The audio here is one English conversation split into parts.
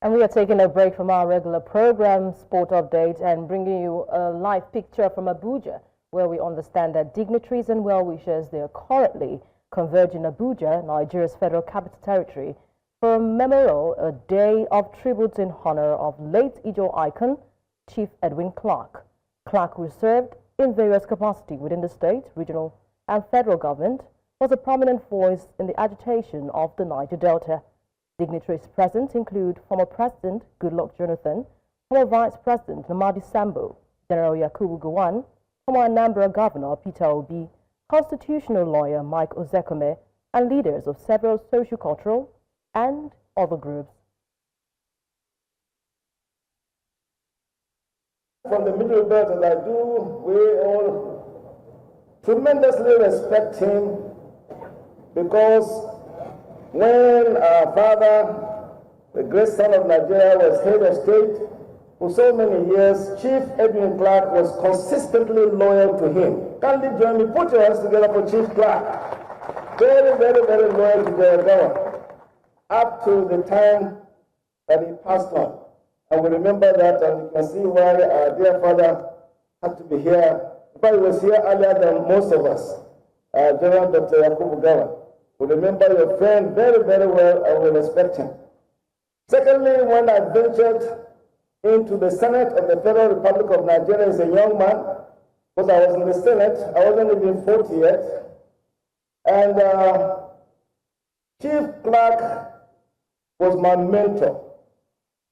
And we are taking a break from our regular program, Sport Update, and bringing you a live picture from Abuja, where we understand that dignitaries and well-wishers, they are currently converging Abuja, Nigeria's federal capital territory, for a memorial, a day of tribute in honor of late Ijaw icon, Chief Edwin Clark. Clark, who served in various capacities within the state, regional, and federal government, was a prominent voice in the agitation of the Niger Delta. Dignitaries present include former President Goodluck Jonathan, former Vice President Namadi Sambo, General Yakubu Gowon, former Anambra Governor Peter Obi, constitutional lawyer Mike Ozekome, and leaders of several socio-cultural and other groups. From the Middle Belt, as I do, we all tremendously respect him, because when our father, the great son of Nigeria, was head of state for so many years, Chief Edwin Clark was consistently loyal to him. Kindly join me, put your hands together for Chief Clark. Very, very, very loyal to Ijaw, up to the time that he passed on. And we remember that, and you can see why our dear father had to be here. But he was here earlier than most of us, General Dr. Yakubu Gowon. We remember your friend very, very well, and we respect him. Secondly, when I ventured into the Senate of the Federal Republic of Nigeria as a young man, because I was in the Senate, I wasn't even 40 yet, and Chief Clark was my mentor.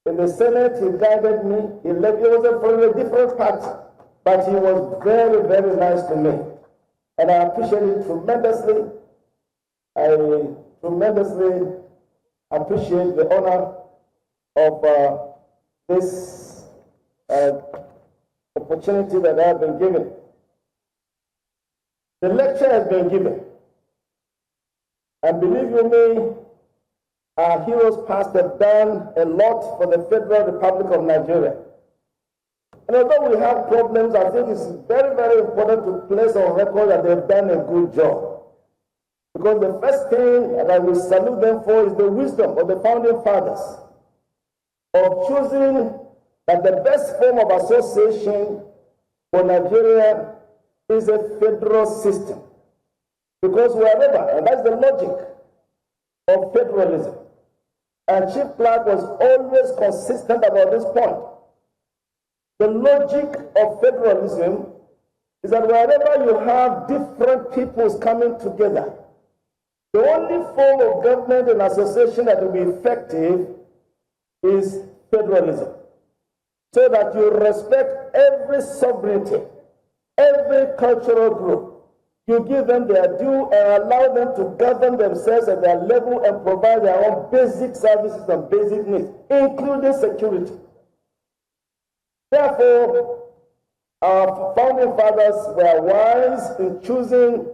In the Senate, he guided me. He was from a different party, but he was very, very nice to me. And I appreciate it tremendously. I tremendously appreciate the honor of this opportunity that I have been given. The lecture has been given. And believe you me, our heroes past have done a lot for the Federal Republic of Nigeria. And although we have problems, I think it's very, very important to place on record that they've done a good job. Because the first thing that I will salute them for is the wisdom of the founding fathers of choosing that the best form of association for Nigeria is a federal system. Because wherever, and that's the logic of federalism. And Chief Clark was always consistent about this point. The logic of federalism is that wherever you have different peoples coming together, the only form of government and association that will be effective is federalism. So that you respect every sovereignty, every cultural group. You give them their due and allow them to govern themselves at their level and provide their own basic services and basic needs, including security. Therefore, our founding fathers were wise in choosing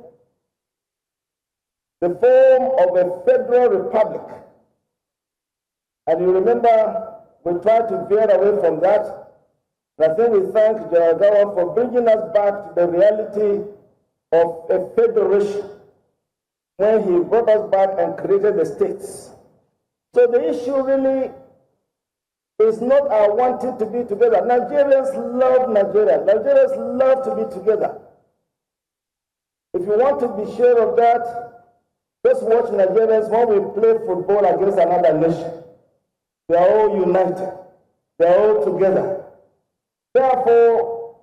the form of a federal republic. And you remember, we tried to veer away from that. And I think we thank General Gowon for bringing us back to the reality of a federation when he brought us back and created the states. So the issue really is not our wanting to be together. Nigerians love Nigeria. Nigerians love to be together. If you want to be sure of that, just watch Nigerians when we play football against another nation. They are all united. They are all together. Therefore,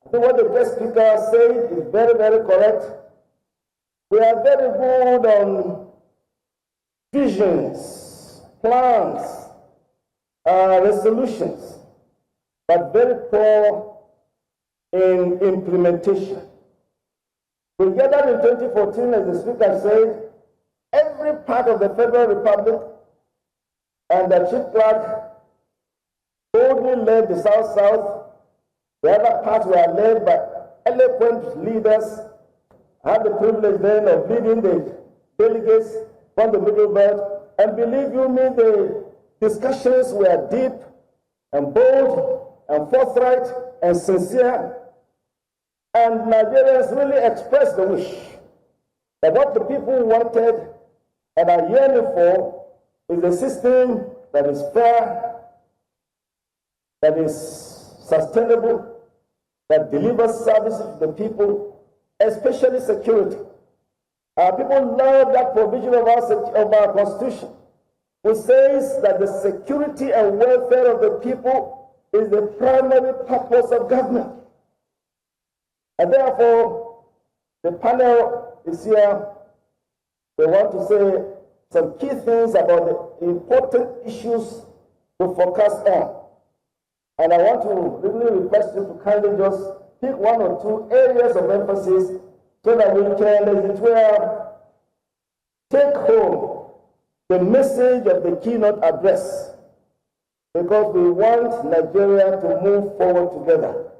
I think what the guest speaker said is very, very correct. We are very good on visions, plans, resolutions, but very poor in implementation. We gathered in 2014, as the speaker said, every part of the Federal Republic, and the Chief Clark boldly led the South-South. The other parts were led by eloquent leaders. I had the privilege then of leading the delegates from the Middle Belt. And believe you me, the discussions were deep and bold and forthright and sincere. And Nigerians really expressed the wish that what the people wanted and are yearning for is a system that is fair, that is sustainable, that delivers services to the people, especially security. People love that provision of our Constitution, which says that the security and welfare of the people is the primary purpose of government. And therefore, the panel is here. We want to say some key things about the important issues to focus on. And I want to really request you to kindly just pick one or two areas of emphasis so that we can, as it were, take home the message of the keynote address, because we want Nigeria to move forward together.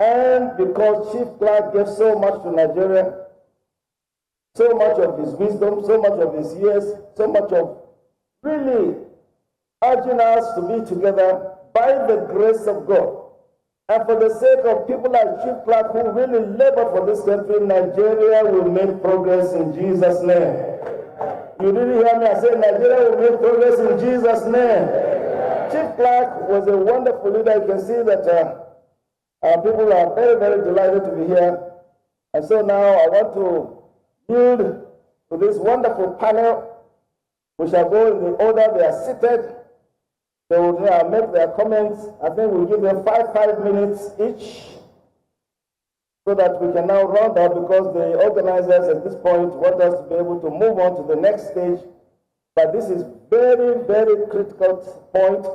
And because Chief Clark gave so much to Nigeria, so much of his wisdom, so much of his years, so much of really urging us to be together by the grace of God. And for the sake of people like Chief Clark who really labor for this country, Nigeria will make progress in Jesus' name. You didn't hear me? I said Nigeria will make progress in Jesus' name. Chief Clark was a wonderful leader. You can see that people are very, very delighted to be here. And so now I want to yield to this wonderful panel. We shall go in the order they are seated. They will make their comments. I think we'll give them 5 minutes each so that we can now round up, because the organizers at this point want us to be able to move on to the next stage. But this is very, very critical point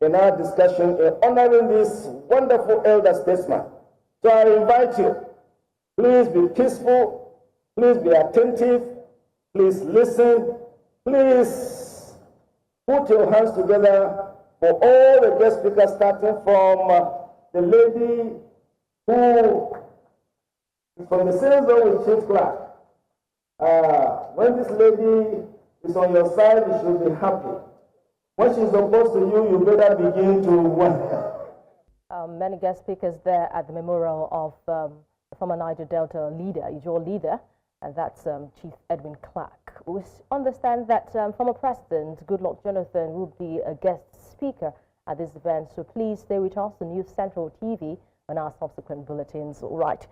in our discussion in honoring this wonderful elder statesman. So I invite you, please be peaceful, please be attentive, please listen, please put your hands together for all the guest speakers, starting from the lady who is from the same zone with Chief Clark. When this lady is on your side, you should be happy. When she's opposed to you, you better begin to wonder. Many guest speakers there at the memorial of the former Niger Delta leader, Ijaw leader, and that's Chief Edwin Clark. We understand that former President Goodluck Jonathan will be a guest speaker at this event, so please stay with us on News Central TV on our subsequent bulletins. All right.